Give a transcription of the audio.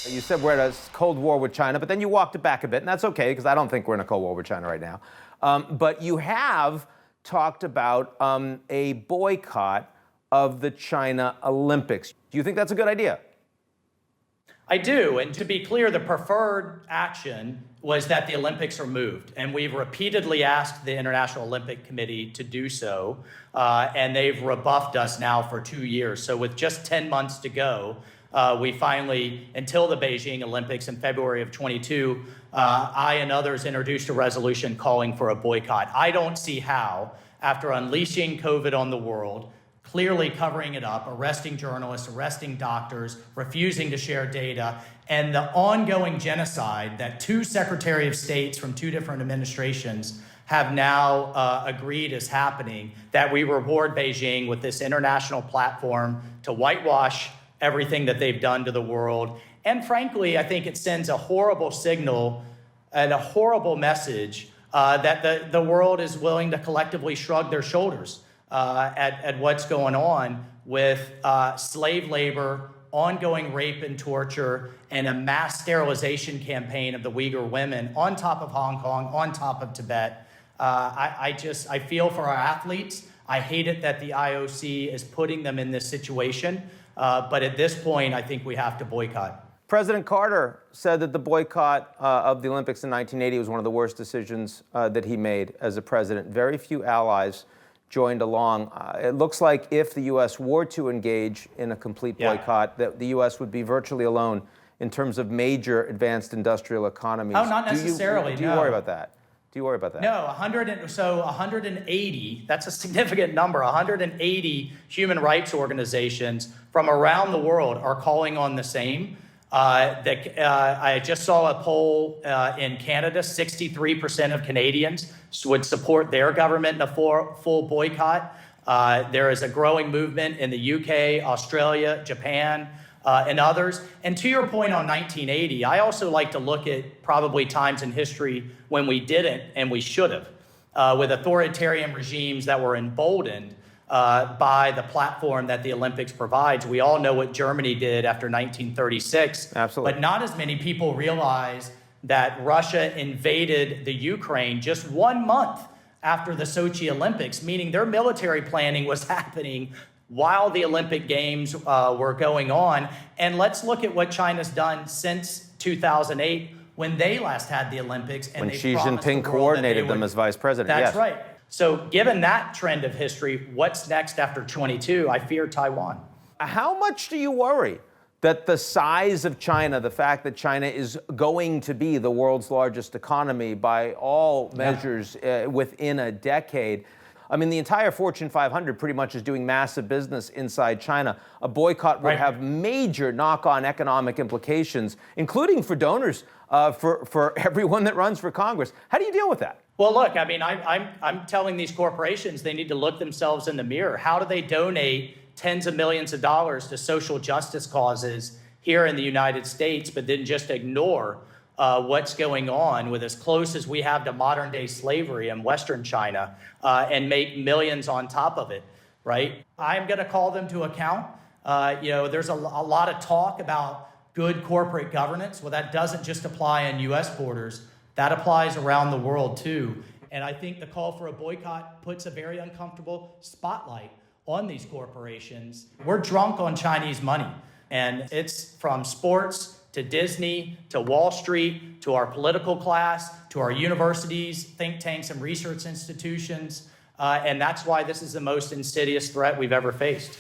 You said we're at a Cold War with China, but then you walked it back a bit, and that's okay, because I don't think we're in a Cold War with China right now. But you have talked about a boycott of the China Olympics. Do you think that's a good idea? I do, and to be clear, the preferred action was that the Olympics are moved, and we've repeatedly asked the International Olympic Committee to do so, and they've rebuffed us now for 2 years. So with just 10 months to go, we finally, until the Beijing Olympics in February of 22, I and others introduced a resolution calling for a boycott. I don't see how, after unleashing COVID on the world, clearly covering it up, arresting journalists, arresting doctors, refusing to share data, and the ongoing genocide that 2 Secretaries of State from 2 different administrations have now agreed is happening, that we reward Beijing with this international platform to whitewash everything that they've done to the world. And frankly, I think it sends a horrible signal and a horrible message that the world is willing to collectively shrug their shoulders at what's going on with slave labor, ongoing rape and torture, and a mass sterilization campaign of the Uyghur women on top of Hong Kong, on top of Tibet. I feel for our athletes. I hate it that the IOC is putting them in this situation. But at this point, I think we have to boycott. President Carter said that the boycott of the Olympics in 1980 was one of the worst decisions that he made as a president. Very few allies joined along. It looks like if the U.S. were to engage in a complete boycott, that the U.S. would be virtually alone in terms of major advanced industrial economies. Oh, not necessarily, Do you worry about that? Do you worry about that? No, 180, that's a significant number. 180 human rights organizations from around the world are calling on the same. I just saw a poll in Canada, 63% of Canadians would support their government in a full boycott. There is a growing movement in the UK, Australia, Japan, and others. And to your point on 1980, I also like to look at probably times in history when we didn't and we should have, with authoritarian regimes that were emboldened by the platform that the Olympics provides. We all know what Germany did after 1936. Absolutely. But not as many people realize that Russia invaded the Ukraine just 1 month after the Sochi Olympics, meaning their military planning was happening while the Olympic Games were going on. And let's look at what China's done since 2008 when they last had the Olympics. And when Xi Jinping coordinated them as vice president. That's right. So given that trend of history, what's next after 22? I fear Taiwan. How much do you worry that the size of China, the fact that China is going to be the world's largest economy by all measures within a decade? I mean, the entire Fortune 500 pretty much is doing massive business inside China. A boycott would have major knock-on economic implications, including for donors, for everyone that runs for Congress. How do you deal with that? Well, look, I mean, I'm telling these corporations they need to look themselves in the mirror. How do they donate tens of millions of dollars to social justice causes here in the United States, but then just ignore what's going on with as close as we have to modern day slavery in Western China and make millions on top of it, right? I'm going to call them to account. There's a lot of talk about good corporate governance. Well, that doesn't just apply in U.S. borders. That applies around the world too. And I think the call for a boycott puts a very uncomfortable spotlight on these corporations. We're drunk on Chinese money, and it's from sports to Disney, to Wall Street, to our political class, to our universities, think tanks, and research institutions. And that's why this is the most insidious threat we've ever faced.